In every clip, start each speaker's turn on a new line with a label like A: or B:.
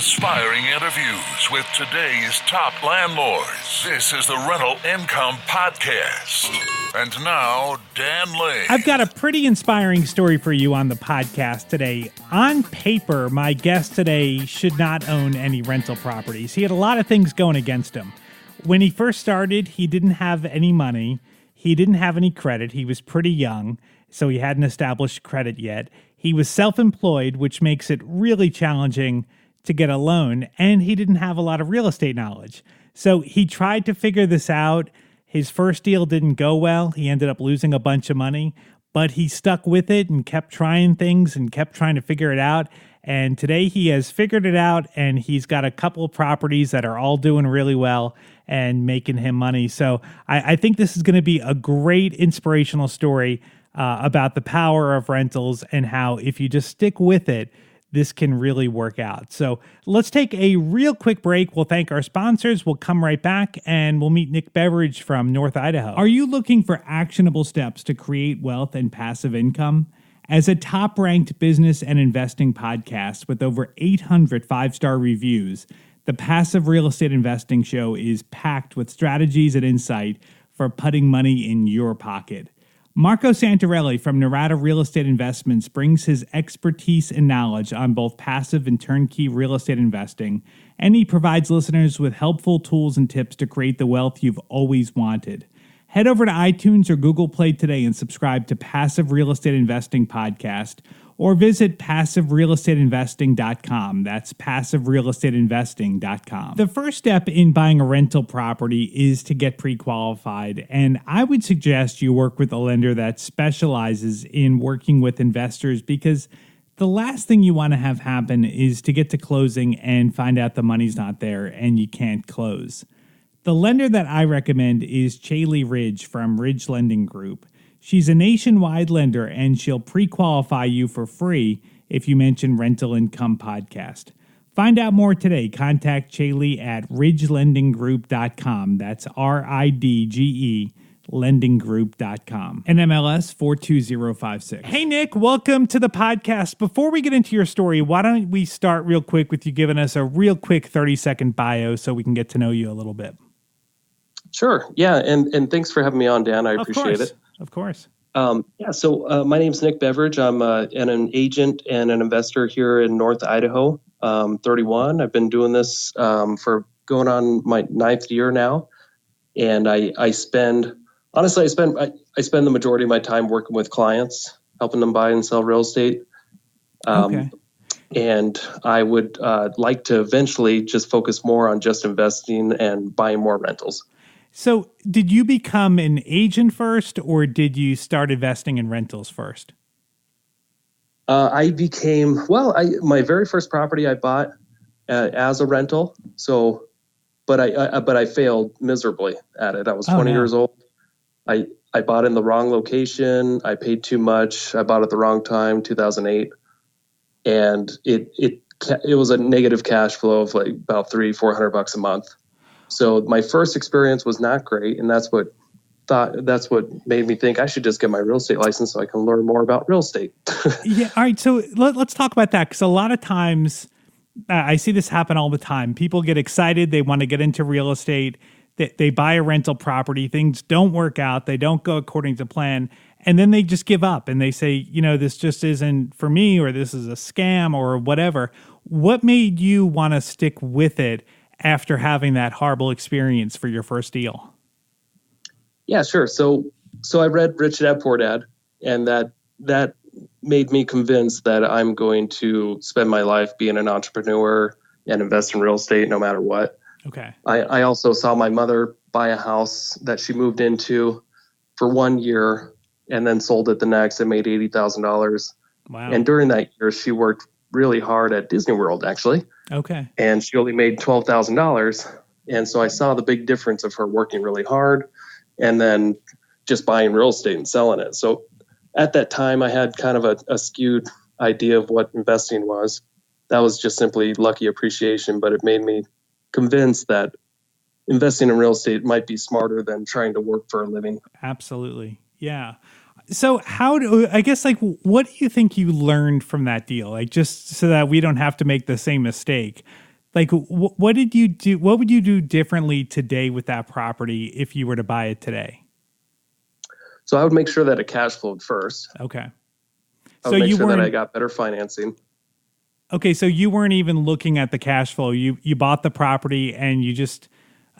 A: inspiring interviews with today's top landlords. This is the Rental Income Podcast. And now, Dan Lane.
B: I've got a pretty inspiring story for you on the podcast today. On paper, my guest today should not own any rental properties. He had a lot of things going against him. When he first started, he didn't have any money. He didn't have any credit. He was pretty young, so he hadn't established credit yet. He was self-employed, which makes it really challenging to get a loan, and he didn't have a lot of real estate knowledge. So he tried to figure this out. His first deal didn't go well. He ended up losing a bunch of money, but he stuck with it and kept trying things and kept trying to figure it out. And today he has figured it out, and he's got a couple of properties that are all doing really well and making him money. So I think this is going to be a great inspirational story about the power of rentals and how if you just stick with it, this can really work out. So let's take a real quick break. We'll thank our sponsors. We'll come right back and we'll meet Nick Beverage from North Idaho. Are you looking for actionable steps to create wealth and passive income? As a top-ranked business and investing podcast with over 800 five-star reviews, the Passive Real Estate Investing Show is packed with strategies and insight for putting money in your pocket. Marco Santarelli from Narada Real Estate Investments brings his expertise and knowledge on both passive and turnkey real estate investing, and he provides listeners with helpful tools and tips to create the wealth you've always wanted. Head over to iTunes or Google Play today and subscribe to Passive Real Estate Investing Podcast, or visit PassiveRealEstateInvesting.com. That's PassiveRealEstateInvesting.com. The first step in buying a rental property is to get pre-qualified, and I would suggest you work with a lender that specializes in working with investors, because the last thing you want to have happen is to get to closing and find out the money's not there and you can't close. The lender that I recommend is Chaley Ridge from Ridge Lending Group. She's a nationwide lender, and she'll pre-qualify you for free if you mention Rental Income Podcast. Find out more today. Contact Chaley at ridgelendinggroup.com. That's RIDGE lendinggroup.com. NMLS 42056. Hey, Nick, welcome to the podcast. Before we get into your story, why don't we start real quick with you giving us a real quick 30-second bio so we can get to know you a little bit.
C: Sure. Yeah. And thanks for having me on, Dan. I appreciate it.
B: Of course.
C: So my name's Nick Beverage. I'm an agent and an investor here in North Idaho. 31. I've been doing this for going on my 9th year now. And I spend the majority of my time working with clients, helping them buy and sell real estate.
B: Okay.
C: And I would like to eventually just focus more on just investing and buying more rentals.
B: So did you become an agent first, or did you start investing in rentals first?
C: My very first property I bought as a rental. So, but I failed miserably at it. I was 20 years old. I bought in the wrong location. I paid too much. I bought at the wrong time, 2008. And it was a negative cash flow of like about $300-400 a month. So my first experience was not great, and that's what made me think I should just get my real estate license so I can learn more about real estate.
B: Yeah. All right. So let's talk about that, because a lot of times I see this happen all the time. People get excited. They want to get into real estate. They buy a rental property. Things don't work out. They don't go according to plan. And then they just give up and they say, this just isn't for me, or this is a scam or whatever. What made you want to stick with it after having that horrible experience for your first deal?
C: Yeah, sure. So I read Rich Dad Poor Dad, and that made me convinced that I'm going to spend my life being an entrepreneur and invest in real estate no matter what.
B: Okay.
C: I also saw my mother buy a house that she moved into for 1 year and then sold it the next and made $80,000.
B: Wow.
C: And during that year, she worked really hard at Disney World, actually.
B: Okay.
C: And she only made $12,000. And so I saw the big difference of her working really hard and then just buying real estate and selling it. So at that time, I had kind of a skewed idea of what investing was. That was just simply lucky appreciation, but it made me convinced that investing in real estate might be smarter than trying to work for a living.
B: Absolutely. Yeah. So what do you think you learned from that deal? Like, just so that we don't have to make the same mistake. Like, what did you do? What would you do differently today with that property if you were to buy it today?
C: So I would make sure that it cash flowed first.
B: Okay.
C: I
B: So
C: would make
B: you
C: sure that I
B: weren't
C: got better financing.
B: okay. So you weren't even looking at the cash flow. You bought the property and you just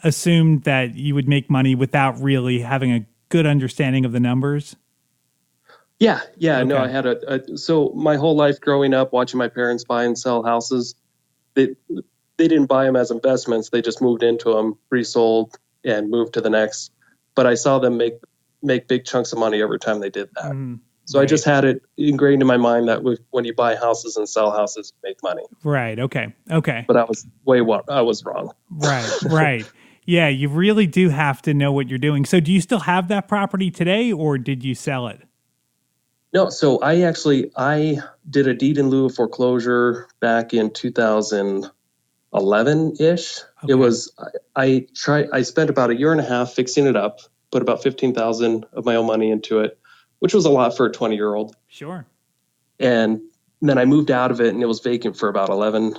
B: assumed that you would make money without really having a good understanding of the numbers.
C: Yeah. No,
B: Okay.
C: I had so my whole life growing up, watching my parents buy and sell houses, they didn't buy them as investments. They just moved into them, resold, and moved to the next. But I saw them make big chunks of money every time they did that. So
B: Right.
C: I just had it ingrained in my mind that when you buy houses and sell houses, you make money.
B: Right. Okay. Okay.
C: But I was I was wrong.
B: Right. Right. Yeah, you really do have to know what you're doing. So do you still have that property today or did you sell it?
C: No, so I did a deed in lieu of foreclosure back in 2011 ish.
B: Okay.
C: It was I spent about a year and a half fixing it up, put about 15,000 of my own money into it, which was a lot for a 20-year-old.
B: Sure.
C: And then I moved out of it and it was vacant for about 11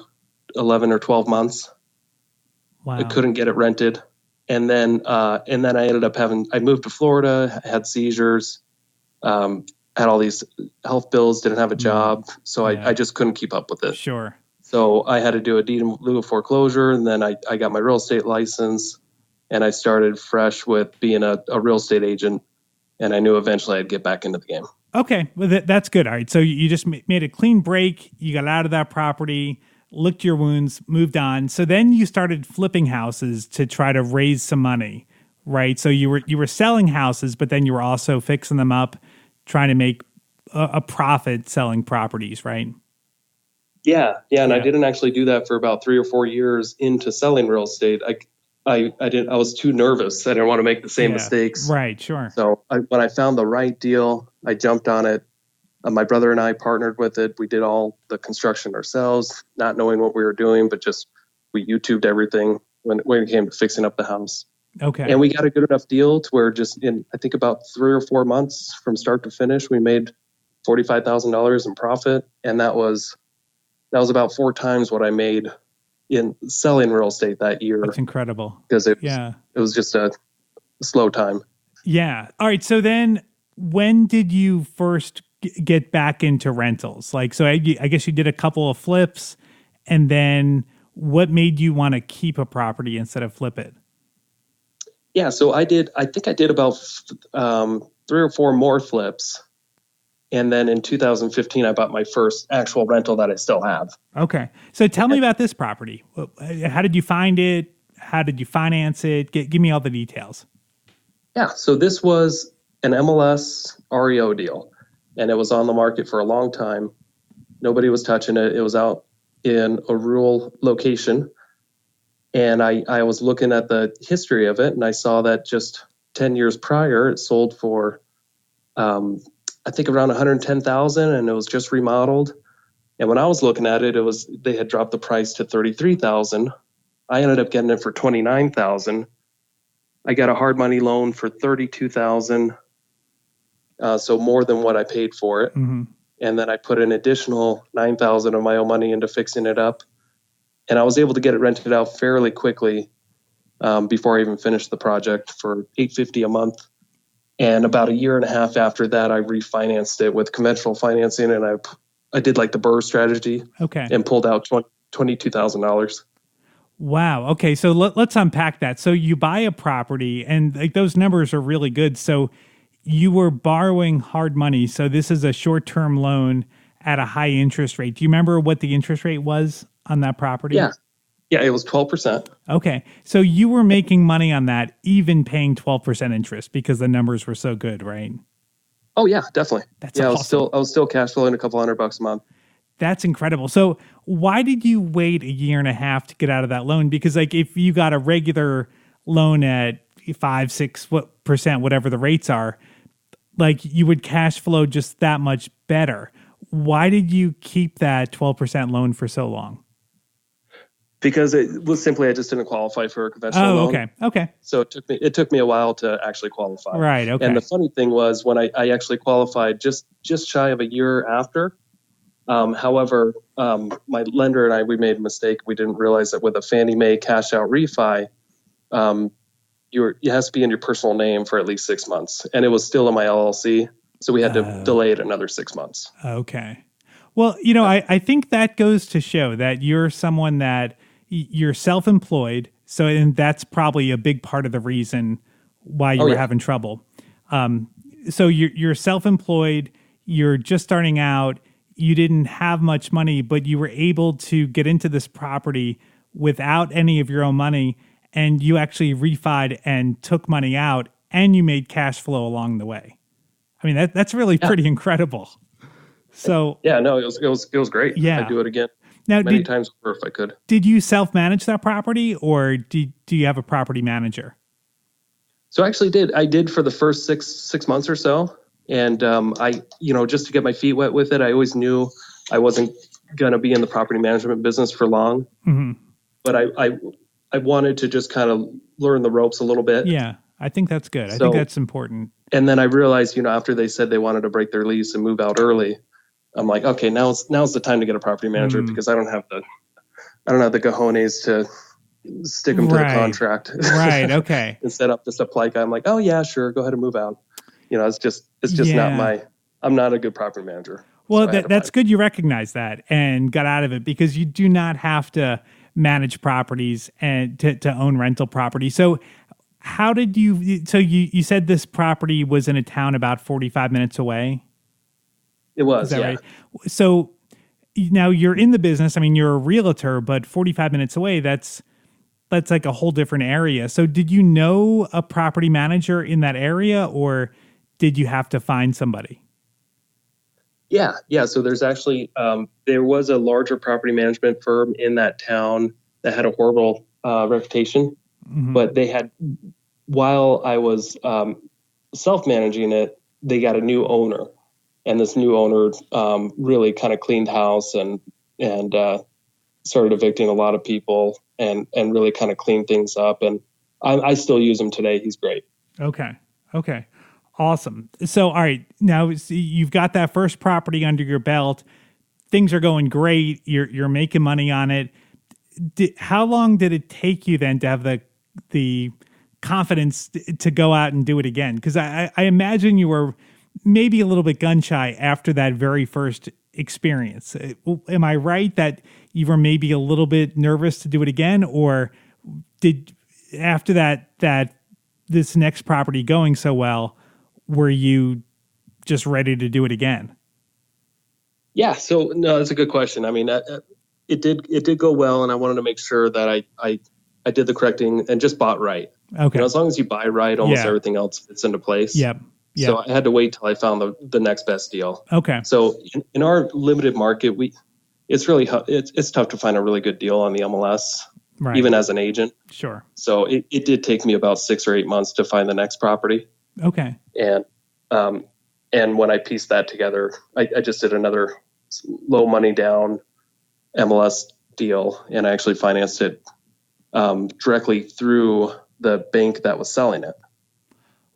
C: or 12 months.
B: Wow.
C: I couldn't get it rented. And then I ended up I moved to Florida, had seizures, had all these health bills, didn't have a job. So
B: Yeah.
C: I just couldn't keep up with it.
B: Sure.
C: So I had to do a deed in lieu of foreclosure. And then I got my real estate license and I started fresh with being a real estate agent. And I knew eventually I'd get back into the game.
B: Okay. Well, that's good. All right. So you just made a clean break. You got out of that property, licked your wounds, moved on. So then you started flipping houses to try to raise some money, right? So you were selling houses, but then you were also fixing them up, trying to make a profit selling properties, right?
C: Yeah. And
B: Yeah.
C: I didn't actually do that for about 3 or 4 years into selling real estate. I was too nervous. I didn't want to make the same
B: Yeah.
C: mistakes.
B: Right. Sure.
C: So when I found the right deal, I jumped on it. My brother and I partnered with it. We did all the construction ourselves, not knowing what we were doing, but just we YouTubed everything when it came to fixing up the house.
B: Okay.
C: And we got a good enough deal to where just in, I think about 3 or 4 months from start to finish, we made $45,000 in profit. And that was about 4 times what I made in selling real estate that year.
B: That's incredible.
C: Because it
B: Yeah.
C: was just a slow time.
B: Yeah. All right. So then when did you first get back into rentals? Like, so I guess you did a couple of flips, and then what made you want to keep a property instead of flip it?
C: Yeah. So I think I did about 3 or 4 more flips. And then in 2015, I bought my first actual rental that I still have.
B: Okay. So tell me about this property. How did you find it? How did you finance it? Give me all the details.
C: Yeah. So this was an MLS REO deal, and it was on the market for a long time. Nobody was touching it. It was out in a rural location. And I was looking at the history of it, and I saw that just 10 years prior, it sold for, I think around 110,000, and it was just remodeled. And when I was looking at it, they had dropped the price to 33,000. I ended up getting it for 29,000. I got a hard money loan for 32,000, so more than what I paid for it.
B: Mm-hmm.
C: And then I put an additional 9,000 of my own money into fixing it up, and I was able to get it rented out fairly quickly before I even finished the project for $850 a month. And about a year and a half after that, I refinanced it with conventional financing, and I did like the Burr strategy.
B: Okay.
C: And pulled out $22,000.
B: Wow. Okay. So let's unpack that. So you buy a property, and like those numbers are really good. So you were borrowing hard money. So this is a short-term loan at a high interest rate. Do you remember what the interest rate was on that property?
C: Yeah, it was 12%.
B: Okay. So you were making money on that, even paying 12% interest because the numbers were so good, right?
C: Oh yeah, definitely.
B: That's
C: awesome.
B: awesome.
C: I was still cash flowing a couple $100 a month.
B: That's incredible. So why did you wait a year and a half to get out of that loan? Because like if you got a regular loan at 5-6%, whatever the rates are, like you would cash flow just that much better. Why did you keep that 12% loan for so long?
C: Because it was simply I just didn't qualify for a conventional loan.
B: Okay.
C: So it took me a while to actually qualify.
B: Right. Okay.
C: And the funny thing was when I actually qualified just shy of a year after, However, my lender and I, we made a mistake. We didn't realize that with a Fannie Mae cash out refi, it has to be in your personal name for at least 6 months. And it was still in my LLC. So we had to delay it another 6 months.
B: Okay. Well, I think that goes to show that you're someone that you're self-employed. So, and that's probably a big part of the reason why you were having trouble. So you're self-employed, you're just starting out, you didn't have much money, but you were able to get into this property without any of your own money, and you actually refied and took money out, and you made cash flow along the way. I mean, that's really pretty incredible. So
C: no, it was great.
B: Yeah.
C: I'd do it again.
B: Now,
C: many times over if I could.
B: Did you self-manage that property, or do you have a property manager?
C: So I actually did. I did for the first six months or so. And I, just to get my feet wet with it, I always knew I wasn't going to be in the property management business for long. Mm-hmm. But I wanted to just kind of learn the ropes a little bit.
B: Yeah, I think that's good. I think that's important. And
C: then I realized, after they said they wanted to break their lease and move out early, I'm like, okay, now's the time to get a property manager because I don't have the cojones to stick them to the contract.
B: Right. Okay.
C: And set up the supply guy. I'm like, oh yeah, sure. Go ahead and move out. It's just not I'm not a good property manager.
B: Well, that's good. You recognize that and got out of it, because you do not have to manage properties and to own rental property. So how did you said this property was in a town about 45 minutes away?
C: It was,
B: Is that right? So now you're in the business. I mean, you're a realtor, but 45 minutes away, that's like a whole different area. So did you know a property manager in that area, or did you have to find somebody?
C: Yeah. So there's actually, there was a larger property management firm in that town that had a horrible reputation, but they had, while I was self-managing it, they got a new owner. And this new owner really kind of cleaned house and started evicting a lot of people and really kind of cleaned things up. And I still use him today. He's great.
B: Okay. Awesome. So, all right, now you've got that first property under your belt. Things are going great. You're making money on it. How long did it take you then to have the confidence to go out and do it again? Because I imagine you were maybe a little bit gun shy after that very first experience. Am I right that you were maybe a little bit nervous to do it again, or did after that this next property going so well, were you just ready to do it again?
C: Yeah. So no, that's a good question. I mean, it did go well, and I wanted to make sure that I did the correcting and just bought right.
B: Okay.
C: As long as you buy right, almost everything else fits into place.
B: Yep.
C: So I had to wait till I found the next best deal.
B: Okay.
C: So in our limited market, it's really it's tough to find a really good deal on the MLS, even as an agent.
B: Sure.
C: So it did take me about 6 or 8 months to find the next property.
B: Okay.
C: And when I pieced that together, I just did another low money down MLS deal, and I actually financed it directly through the bank that was selling it.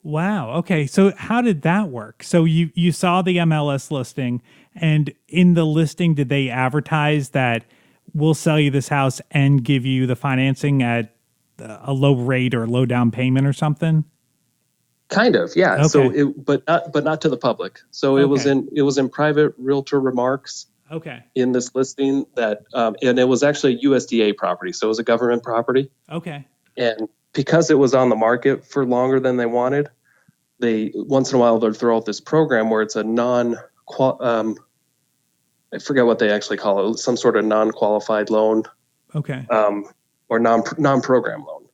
B: Wow. Okay. So how did that work? So you saw the MLS listing, and in the listing, did they advertise that we'll sell you this house and give you the financing at a low rate or low down payment or something?
C: Kind of, yeah.
B: Okay.
C: So but not to the public. So it was in private realtor remarks.
B: Okay.
C: In this listing that, and it was actually a USDA property. So it was a government property.
B: Okay. And
C: because it was on the market for longer than they wanted, they once in a while they'll throw out this program where it's a I forget what they actually call it, some sort of non-qualified loan.
B: Okay.
C: Or non-program loan.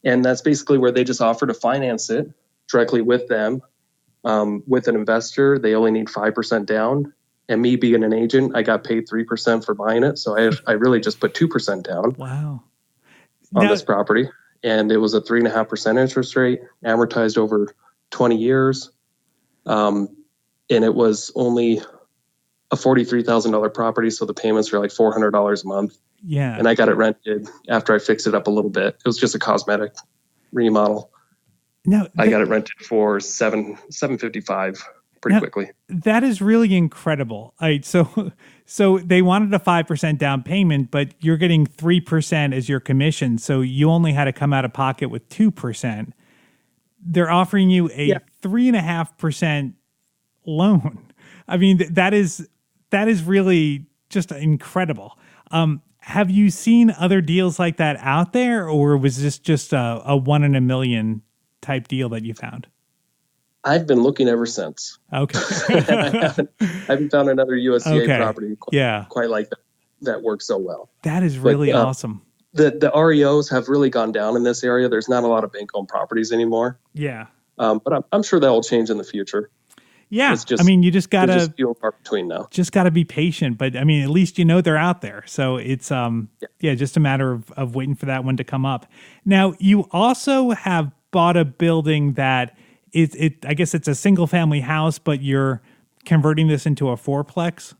C: And that's basically where they just offer to finance it directly with them, with an investor. They only need 5% down. And me being an agent, I got paid 3% for buying it. So I really just put 2% down.
B: Wow.
C: On this property. And it was a 3.5% interest rate, amortized over 20 years. And it was only a $43,000 property. So the payments were like $400 a month.
B: Yeah.
C: And I got it rented after I fixed it up a little bit. It was just a cosmetic remodel.
B: No,
C: I got it rented for $755. pretty quickly.
B: That is really incredible. All right, so they wanted a 5% down payment, but you're getting 3% as your commission, so you only had to come out of pocket with 2%. They're offering you a 3.5% loan. I mean, that is really just incredible. Have you seen other deals like that out there, or was this just a 1 in a million type deal that you found?
C: I've been looking ever since.
B: Okay.
C: I haven't found another USDA property quite like that works so well.
B: That is really awesome.
C: The REOs have really gone down in this area. There's not a lot of bank-owned properties anymore.
B: Yeah.
C: But I'm sure that will change in the future.
B: Yeah. I mean, you just gotta
C: just few and far between now.
B: Just gotta be patient. But I mean, at least you know they're out there. So it's just a matter of waiting for that one to come up. Now, you also have bought a building that I guess it's a single family house, but you're converting this into a fourplex.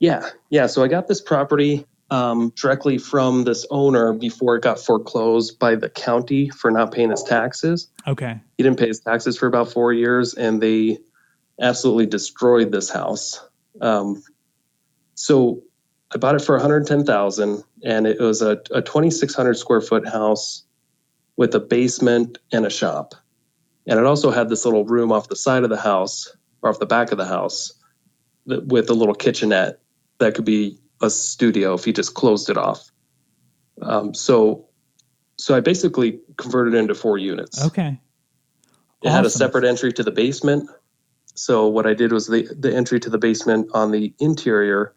C: Yeah. So I got this property directly from this owner before it got foreclosed by the county for not paying his taxes.
B: Okay.
C: He didn't pay his taxes for about 4 years, and they absolutely destroyed this house. So I bought it for $110,000, and it was a 2,600 square foot house with a basement and a shop. And it also had this little room off the side of the house, or off the back of the house, with a little kitchenette that could be a studio if you just closed it off. So I basically converted it into 4 units.
B: Okay.
C: It had a separate entry to the basement. So what I did was the entry to the basement on the interior,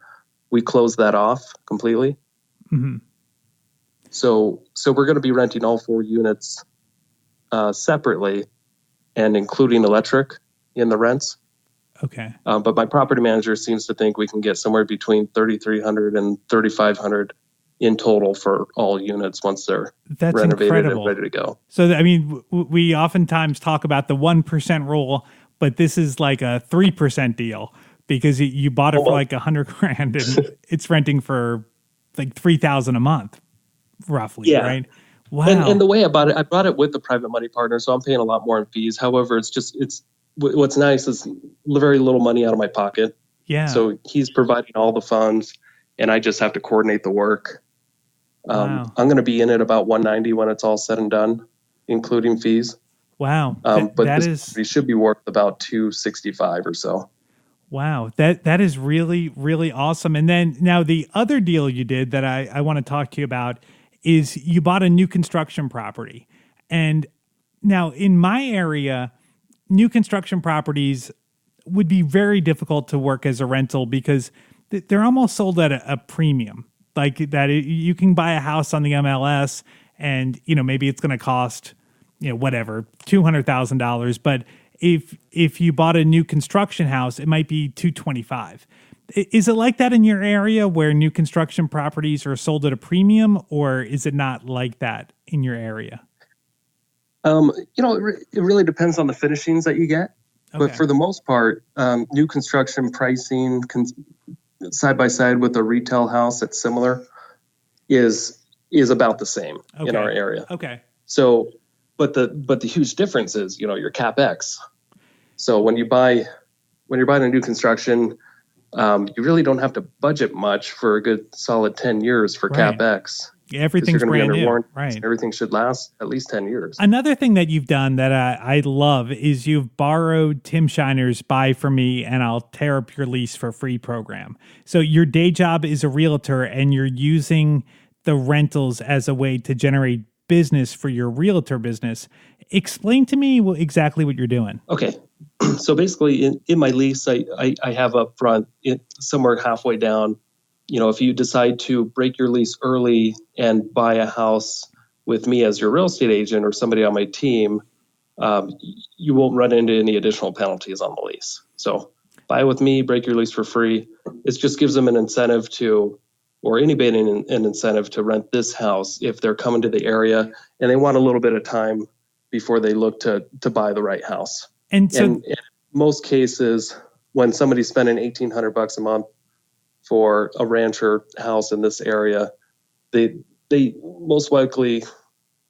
C: we closed that off completely.
B: Mm-hmm.
C: So we're going to be renting all 4 units separately and including electric in the rents.
B: Okay.
C: But my property manager seems to think we can get somewhere between $3,300 and $3,500 in total for all units once they're renovated
B: incredible.
C: and ready to go.
B: So, I mean, we oftentimes talk about the 1% rule, but this is like a 3% deal because you bought it for like $100,000 and it's renting for like $3,000 a month, roughly, right? Wow.
C: And the way I bought it with the private money partner, so I'm paying a lot more in fees. However, what's nice is very little money out of my pocket.
B: Yeah.
C: So he's providing all the funds, and I just have to coordinate the work.
B: Wow.
C: I'm going to be in it about $190 when it's all said and done, including fees.
B: Wow.
C: But this should be worth about $265 or so.
B: Wow. That is really, really awesome. And then now the other deal you did that I want to talk to you about is you bought a new construction property. And now in my area, new construction properties would be very difficult to work as a rental because they're almost sold at a premium. Like that you can buy a house on the MLS and, maybe it's going to cost, whatever, $200,000. But if you bought a new construction house, it might be $225,000. Is it like that in your area where new construction properties are sold at a premium, or is it not like that in your area?
C: It really depends on the finishings that you get. Okay. But for the most part, new construction pricing side by side with a retail house that's similar is about the same in our area.
B: Okay.
C: So, but the huge difference is, your CapEx. So when you're buying a new construction, you really don't have to budget much for a good solid 10 years for CapEx.
B: Yeah, everything's brand new.
C: Right. Everything should last at least 10 years.
B: Another thing that you've done that I love is you've borrowed Tim Shiner's Buy From Me and I'll Tear Up Your Lease for Free program. So your day job is a realtor and you're using the rentals as a way to generate business for your realtor business. Explain to me exactly what you're doing.
C: Okay. So basically in my lease, I have up front somewhere halfway down, if you decide to break your lease early and buy a house with me as your real estate agent or somebody on my team, you won't run into any additional penalties on the lease. So buy with me, break your lease for free. It just gives them an incentive or anybody an incentive to rent this house if they're coming to the area and they want a little bit of time before they look to buy the right house. And in most cases, when somebody's spending $1,800 a month for a rancher house in this area, they most likely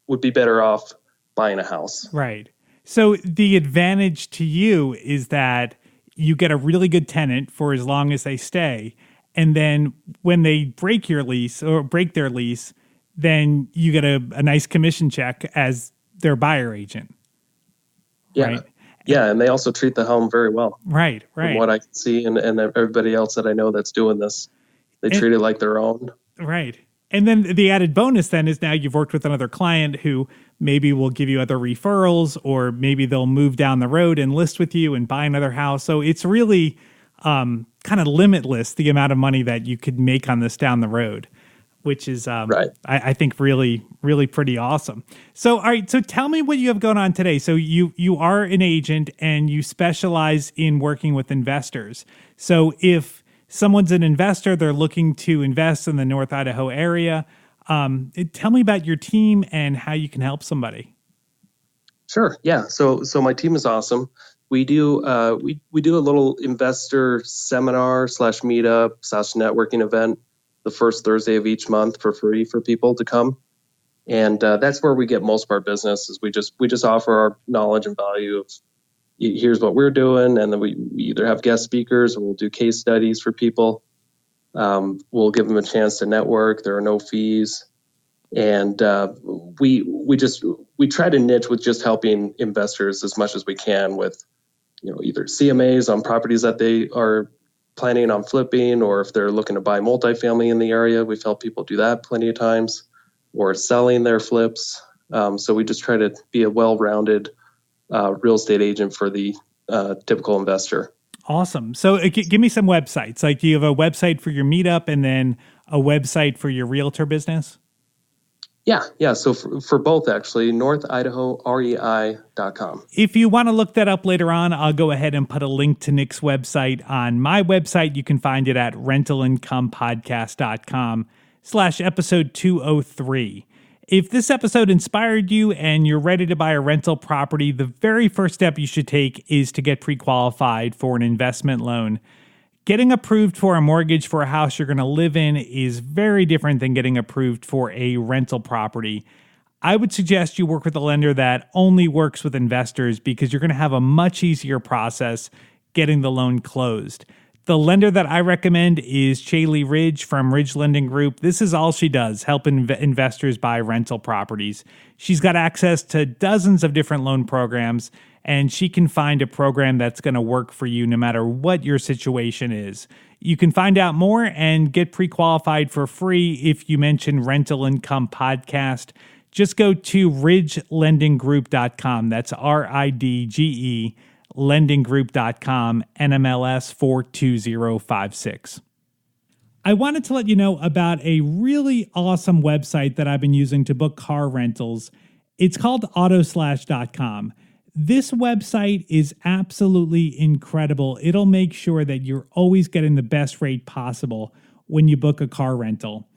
C: would be better off buying a house.
B: Right. So the advantage to you is that you get a really good tenant for as long as they stay. And then when they break your lease or break their lease, then you get a nice commission check as their buyer agent.
C: Yeah.
B: Right.
C: Yeah. And they also treat the home very well.
B: Right.
C: From what I can see, and everybody else that I know that's doing this, they treat it like their own.
B: Right. And then the added bonus then is now you've worked with another client who maybe will give you other referrals, or maybe they'll move down the road and list with you and buy another house. So it's really kind of limitless, the amount of money that you could make on this down the road, which is, I think, really, really pretty awesome. So, all right. So tell me what you have going on today. So you are an agent and you specialize in working with investors. So if someone's an investor, they're looking to invest in the North Idaho area, tell me about your team and how you can help somebody.
C: Sure. Yeah. So my team is awesome. We do we do a little investor seminar / meetup / networking event the first Thursday of each month for free for people to come, and that's where we get most of our business. Is we just offer our knowledge and value of here's what we're doing, and then we either have guest speakers or we'll do case studies for people. We'll give them a chance to network. There are no fees. And we try to niche with just helping investors as much as we can with, either CMAs on properties that they are planning on flipping, or if they're looking to buy multifamily in the area, we've helped people do that plenty of times, or selling their flips. So we just try to be a well-rounded real estate agent for the typical investor.
B: Awesome. So give me some websites. Like, do you have a website for your meetup and then a website for your realtor business?
C: Yeah. So for both, actually, NorthIdahoREI.com.
B: If you want to look that up later on, I'll go ahead and put a link to Nick's website on my website. You can find it at rentalincomepodcast.com/episode 203. If this episode inspired you and you're ready to buy a rental property, the very first step you should take is to get pre-qualified for an investment loan. Getting approved for a mortgage for a house you're going to live in is very different than getting approved for a rental property. I would suggest you work with a lender that only works with investors, because you're going to have a much easier process getting the loan closed. The lender that I recommend is Chaley Ridge from Ridge Lending Group. This is all she does, help investors buy rental properties. She's got access to dozens of different loan programs, and she can find a program that's going to work for you no matter what your situation is. You can find out more and get pre-qualified for free if you mention Rental Income Podcast. Just go to ridgelendinggroup.com. That's RIDGE lendinggroup.com, NMLS 42056. I wanted to let you know about a really awesome website that I've been using to book car rentals. It's called autoslash.com. This website is absolutely incredible. It'll make sure that you're always getting the best rate possible when you book a car rental.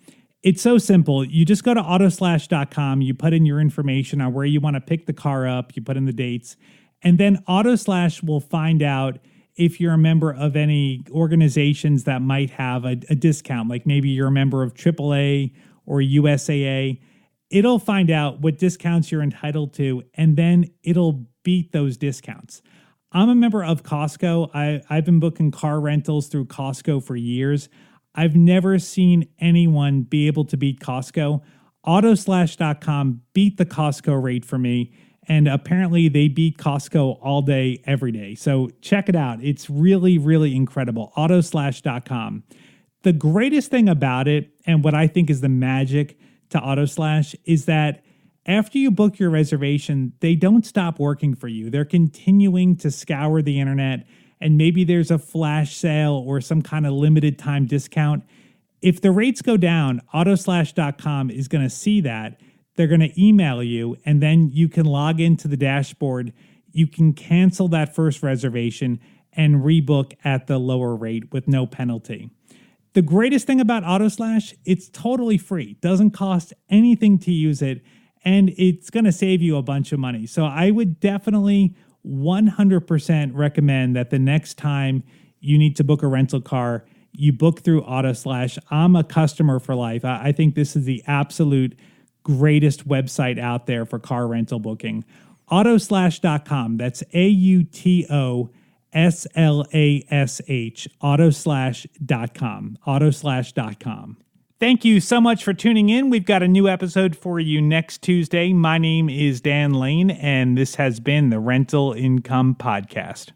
B: It's so simple. You just go to autoslash.com, you put in your information on where you want to pick the car up, you put in the dates, and then Autoslash will find out if you're a member of any organizations that might have a discount, like maybe you're a member of AAA or USAA. It'll find out what discounts you're entitled to, and then it'll beat those discounts. I'm a member of Costco. I've been booking car rentals through Costco for years. I've never seen anyone be able to beat Costco. Autoslash.com beat the Costco rate for me. And apparently they beat Costco all day, every day. So check it out. It's really, really incredible. Autoslash.com. The greatest thing about it, and what I think is the magic to Autoslash, is that after you book your reservation, they don't stop working for you. They're continuing to scour the internet, and maybe there's a flash sale or some kind of limited time discount. If the rates go down, Autoslash.com is going to see that. They're going to email you, and then you can log into the dashboard. You can cancel that first reservation and rebook at the lower rate with no penalty. The greatest thing about Autoslash, it's totally free. Doesn't cost anything to use it, and it's going to save you a bunch of money. So I would definitely 100% recommend that the next time you need to book a rental car, you book through Autoslash. I'm a customer for life. I think this is the absolute greatest website out there for car rental booking. Autoslash.com. That's AUTOSLASH, autoslash.com. Autoslash.com. Thank you so much for tuning in. We've got a new episode for you next Tuesday. My name is Dan Lane, and this has been the Rental Income Podcast.